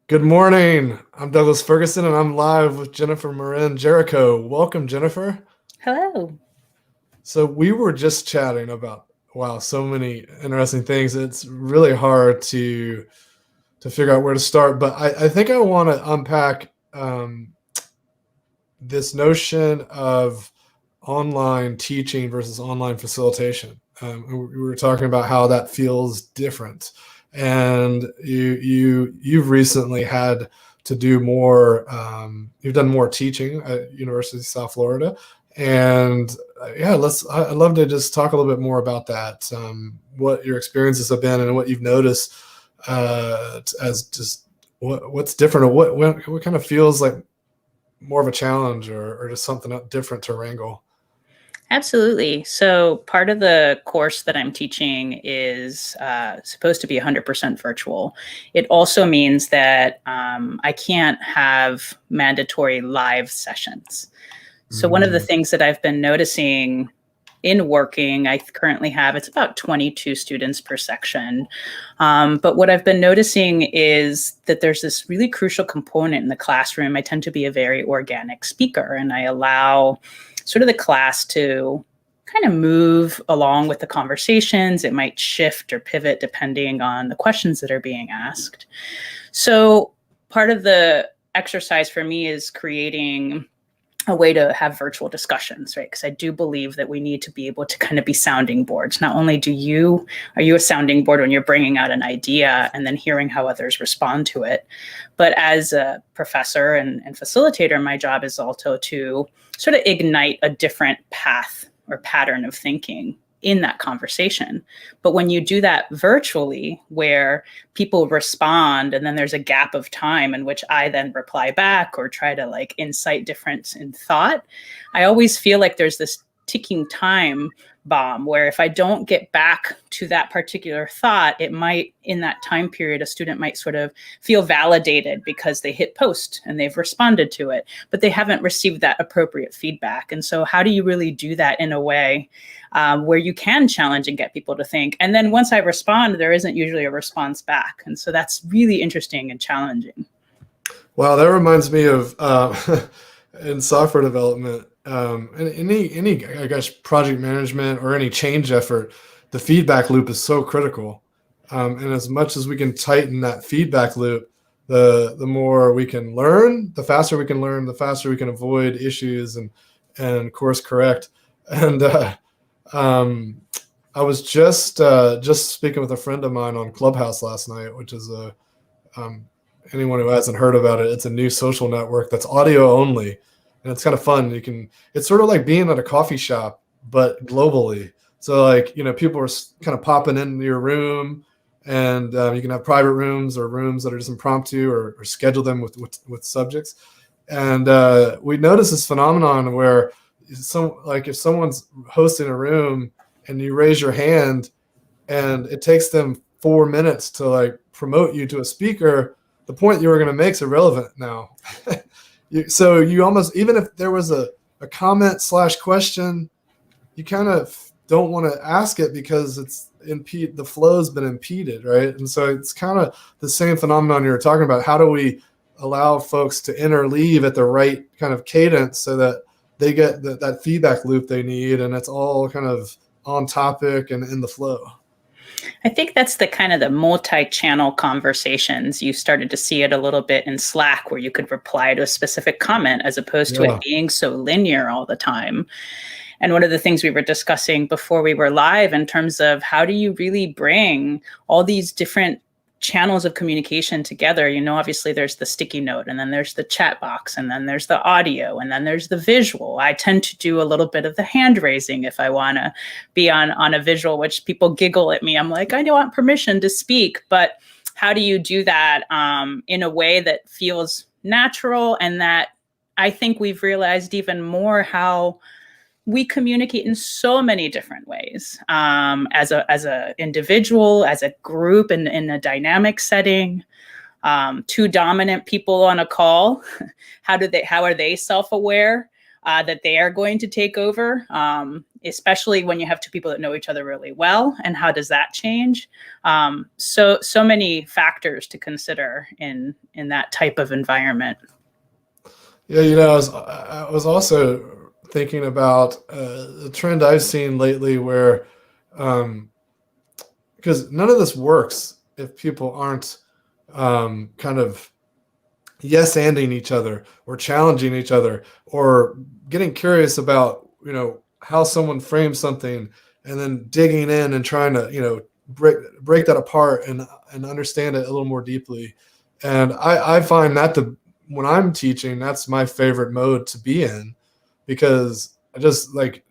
Good morning. I'm Douglas Ferguson, and I'm live with Jennifer Marin Jericho. Welcome, Jennifer. Hello. So we were just chatting about wow, so many interesting things. It's really hard to figure out where to start, but I think I want to unpack this notion of online teaching versus online facilitation. We were talking about how that feels different, and you've recently had to do more. You've done more teaching at University of South Florida, and yeah, I'd love to just talk a little bit more about that. What your experiences have been, and what you've noticed as just what's different, or what kind of feels like more of a challenge, or just something different to wrangle. Absolutely. So, part of the course that I'm teaching is supposed to be 100% virtual. It also means that I can't have mandatory live sessions. So, one of the Mm. things that I've been noticing in working, I currently have it's about 22 students per section. But what I've been noticing is that there's this really crucial component in the classroom. I tend to be a very organic speaker, and I allow sort of the class to kind of move along with the conversations. It might shift or pivot depending on the questions that are being asked. So, part of the exercise for me is creating a way to have virtual discussions, right? Because I do believe that we need to be able to kind of be sounding boards. Not only are you a sounding board when you're bringing out an idea and then hearing how others respond to it, but as a professor and facilitator, my job is also to sort of ignite a different path or pattern of thinking in that conversation. But when you do that virtually, where people respond and then there's a gap of time in which I then reply back or try to like incite difference in thought, I always feel like there's this ticking time bomb where if I don't get back to that particular thought, it might, in that time period, a student might sort of feel validated because they hit post and they've responded to it, but they haven't received that appropriate feedback. And so, how do you really do that in a way where you can challenge and get people to think? And then once I respond, there isn't usually a response back. And so, that's really interesting and challenging. Wow, that reminds me of in software development, and any I guess project management or any change effort, the feedback loop is so critical. And as much as we can tighten that feedback loop, the more we can learn, the faster we can learn, the faster we can avoid issues and course correct. And um, I was just speaking with a friend of mine on Clubhouse last night, which is a um, anyone who hasn't heard about it, it's a new social network that's audio only, and it's kind of fun. It's sort of like being at a coffee shop, but globally. So like people are kind of popping into your room, and you can have private rooms or rooms that are just impromptu, or schedule them with subjects. And we notice this phenomenon where if someone's hosting a room and you raise your hand and it takes them 4 minutes to like promote you to a speaker, the point you were going to make is irrelevant now. So you almost, even if there was a comment slash question, you kind of don't want to ask it because the flow's been impeded, right? And so it's kind of the same phenomenon you were talking about. How do we allow folks to interleave at the right kind of cadence so that they get that feedback loop they need, and it's all kind of on topic and in the flow? I think that's the kind of the multi-channel conversations. You started to see it a little bit in Slack where you could reply to a specific comment as opposed to Yeah. it being so linear all the time. And one of the things we were discussing before we were live in terms of how do you really bring all these different channels of communication together. Obviously there's the sticky note, and then there's the chat box, and then there's the audio, and then there's the visual. I tend to do a little bit of the hand raising if I want to be on a visual, which people giggle at me. I'm like, I don't want permission to speak, but how do you do that in a way that feels natural, and that I think we've realized even more how we communicate in so many different ways, as a individual, as a group, in a dynamic setting. Two dominant people on a call, how are they self-aware that they are going to take over? especially when you have two people that know each other really well, and how does that change? So many factors to consider in that type of environment. Yeah, I was also thinking about the trend I've seen lately where, because none of this works if people aren't kind of yes-anding each other or challenging each other or getting curious about, how someone frames something and then digging in and trying to, break that apart and understand it a little more deeply. And I find that when I'm teaching, that's my favorite mode to be in, because I just like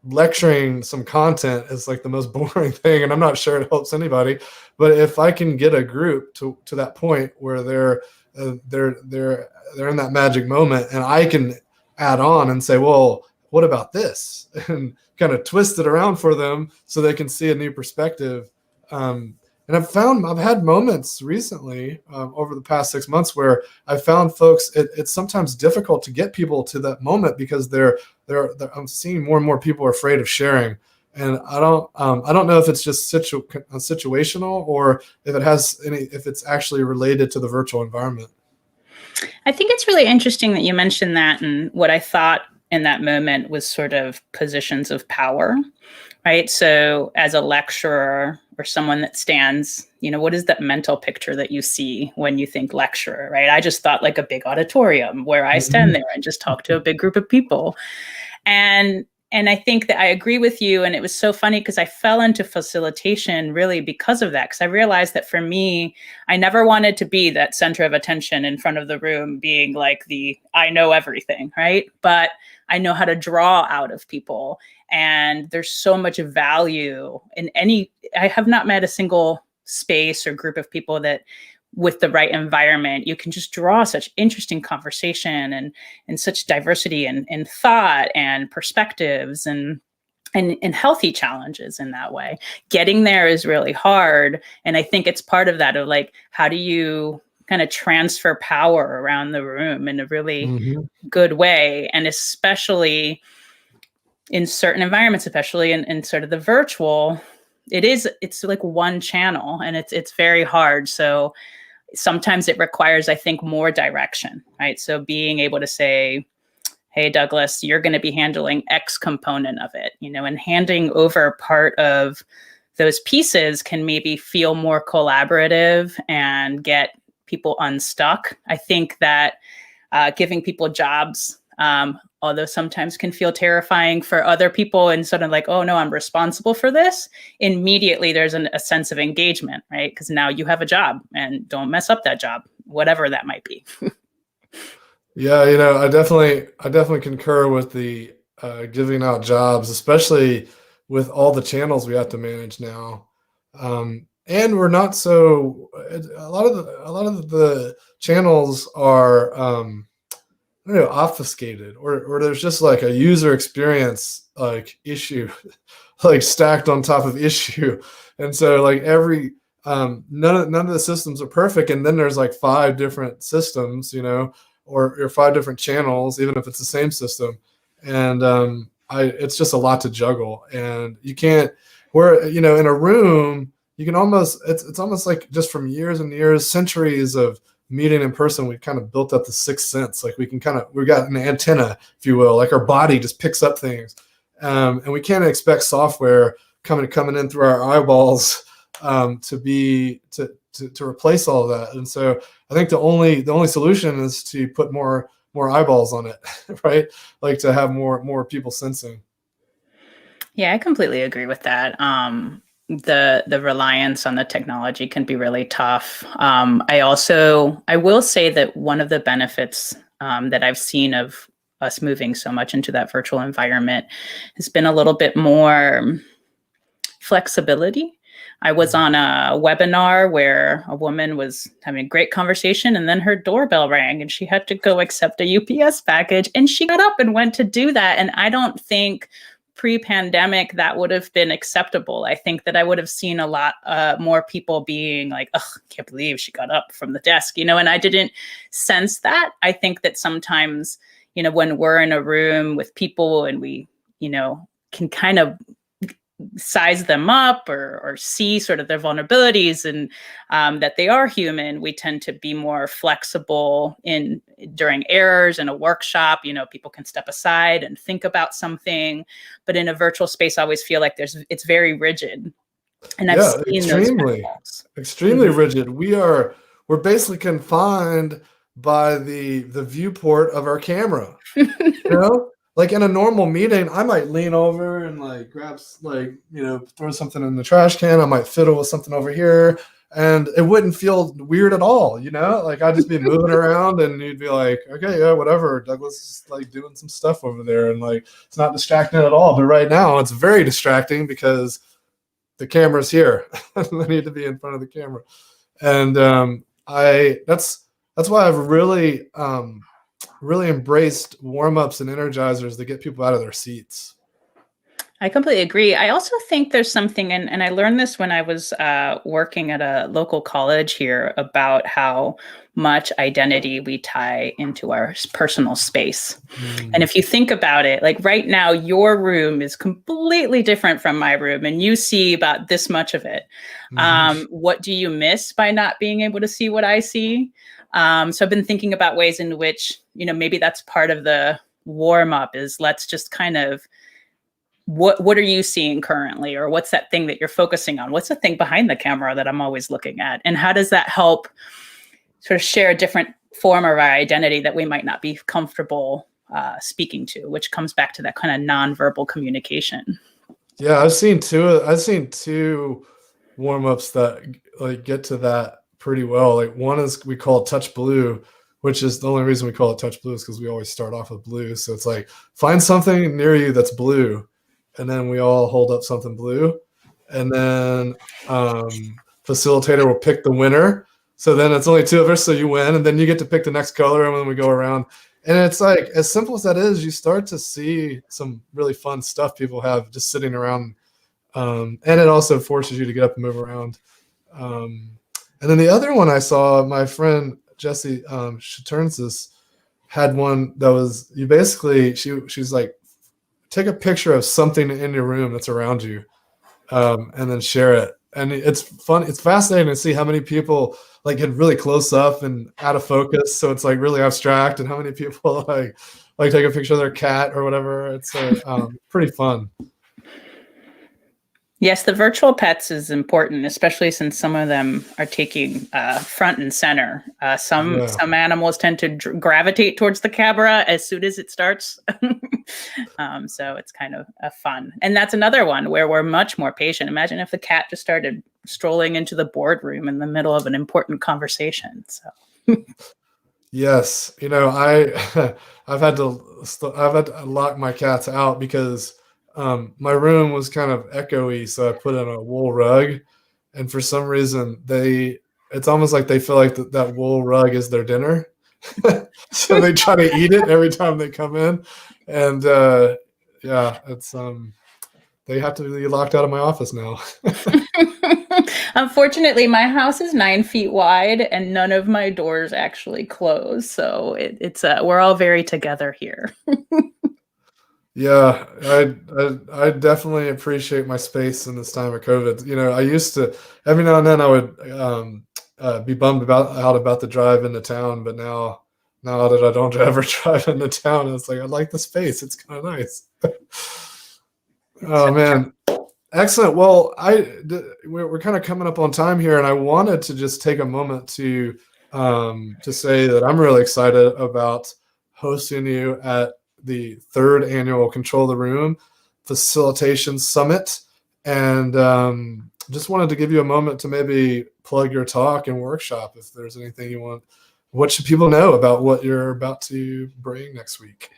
lecturing some content is like the most boring thing, and I'm not sure it helps anybody. But if I can get a group to that point where they're in that magic moment, and I can add on and say, well, what about this, and kind of twist it around for them so they can see a new perspective. And I've had moments recently, over the past 6 months, where I found folks, it's sometimes difficult to get people to that moment because I'm seeing more and more people are afraid of sharing. And I don't know if it's just situational, or if it's actually related to the virtual environment. I think it's really interesting that you mentioned that. And what I thought in that moment was sort of positions of power, right? So as a lecturer or someone that stands, what is that mental picture that you see when you think lecturer, right? I just thought like a big auditorium where I stand there and just talk to a big group of people. And I think that I agree with you. And it was so funny because I fell into facilitation really because of that. Because I realized that for me, I never wanted to be that center of attention in front of the room, being like I know everything, right? But I know how to draw out of people. And there's so much value in I have not met a single space or group of people that with the right environment, you can just draw such interesting conversation and such diversity in thought and perspectives and healthy challenges in that way. Getting there is really hard. And I think it's part of that of like, how do you kind of transfer power around the room in a really good way? And especially in certain environments, especially in sort of the virtual, it's like one channel and it's very hard. So sometimes it requires, I think, more direction, right? So being able to say, hey, Douglas, you're going to be handling X component of it, and handing over part of those pieces can maybe feel more collaborative and get people unstuck. I think that giving people jobs, although sometimes can feel terrifying for other people and sort of like, oh no, I'm responsible for this. Immediately there's a sense of engagement, right? Because now you have a job and don't mess up that job, whatever that might be. Yeah, I definitely concur with the giving out jobs, especially with all the channels we have to manage now. And we're not so a lot of the channels are obfuscated, or there's just like a user experience like issue like stacked on top of issue. And so like none of the systems are perfect, and then there's like 5 different systems, or 5 different channels, even if it's the same system. And it's just a lot to juggle. And you can't, in a room, you can almost, it's almost like just from years and years, centuries of meeting in person, we kind of built up the sixth sense. Like we've got an antenna, if you will, like our body just picks up things. And we can't expect software coming in through our eyeballs to replace all of that. And so I think the only solution is to put more eyeballs on it, right? Like to have more people sensing. Yeah, I completely agree with that. The reliance on the technology can be really tough. I will say that one of the benefits that I've seen of us moving so much into that virtual environment has been a little bit more flexibility. I was on a webinar where a woman was having a great conversation, and then her doorbell rang and she had to go accept a UPS package, and she got up and went to do that. And I don't think pre-pandemic that would have been acceptable. I think that I would have seen a lot more people being like, oh, I can't believe she got up from the desk, and I didn't sense that. I think that sometimes, when we're in a room with people and we, can kind of size them up or see sort of their vulnerabilities and that they are human, we tend to be more flexible during errors in a workshop. People can step aside and think about something, but in a virtual space, I always feel like it's very rigid. And I've seen extremely mm-hmm. rigid. We're basically confined by the viewport of our camera. Like in a normal meeting, I might lean over and like grab, like, throw something in the trash can. I might fiddle with something over here, and it wouldn't feel weird at all. Like I'd just be moving around, and you'd be like, okay, yeah, whatever. Douglas is like doing some stuff over there, and like it's not distracting at all. But right now, it's very distracting because the camera's here. I need to be in front of the camera, and that's why I've really embraced warm-ups and energizers to get people out of their seats. I completely agree. I also think there's something, and I learned this when I was working at a local college here, about how much identity we tie into our personal space. And if you think about it, like right now, your room is completely different from my room, and you see about this much of it. What do you miss by not being able to see what I see? So I've been thinking about ways in which, maybe that's part of the warm up, is let's just kind of, what are you seeing currently? Or what's that thing that you're focusing on? What's the thing behind the camera that I'm always looking at? And how does that help sort of share a different form of our identity that we might not be comfortable speaking to, which comes back to that kind of nonverbal communication. Yeah, I've seen two warm-ups that like get to that pretty well. Like one is, we call it touch blue, which is the only reason we call it touch blue is because we always start off with blue. So it's like, find something near you that's blue, and then we all hold up something blue, and then facilitator will pick the winner. So then it's only two of us, so you win, and then you get to pick the next color, and then we go around. And it's like, as simple as that is, you start to see some really fun stuff people have just sitting around. And it also forces you to get up and move around. And then the other one I saw, my friend Jesse Shaternsis had one that was, you basically, she's like, take a picture of something in your room that's around you, and then share it. And it's fun. It's fascinating to see how many people like get really close up and out of focus. So it's like really abstract, and how many people like take a picture of their cat or whatever. It's pretty fun. Yes, the virtual pets is important, especially since some of them are taking front and center. Some animals tend to gravitate towards the camera as soon as it starts. So it's kind of fun. And that's another one where we're much more patient. Imagine if the cat just started strolling into the boardroom in the middle of an important conversation. So. Yes, I've had to lock my cats out because my room was kind of echoey, so I put in a wool rug, and for some reason it's almost like they feel like that wool rug is their dinner. So they try to eat it every time they come in, and it's they have to be locked out of my office now. Unfortunately, my house is 9 feet wide, and none of my doors actually close, so it's we're all very together here. Yeah, I definitely appreciate my space in this time of COVID. I used to, every now and then I would be bummed about the drive into town, but now that I don't ever drive into town, it's like, I like the space. It's kind of nice. Oh man, excellent. Well, we're kind of coming up on time here, and I wanted to just take a moment to say that I'm really excited about hosting you at the 3rd annual Control the Room Facilitation Summit, and just wanted to give you a moment to maybe plug your talk and workshop if there's anything you want. What should people know about what you're about to bring next week?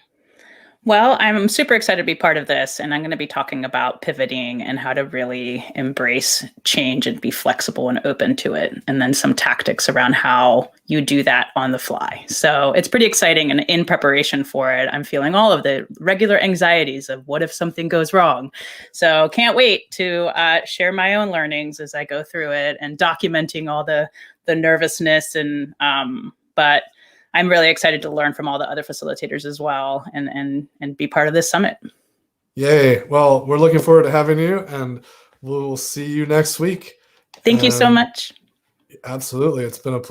Well, I'm super excited to be part of this, and I'm going to be talking about pivoting and how to really embrace change and be flexible and open to it, and then some tactics around how you do that on the fly. So it's pretty exciting, and in preparation for it, I'm feeling all of the regular anxieties of what if something goes wrong. So can't wait to share my own learnings as I go through it and documenting all the nervousness, and but I'm really excited to learn from all the other facilitators as well, and be part of this summit. Yay. Well, we're looking forward to having you, and we'll see you next week. Thank you so And much. absolutely. It's been a pleasure.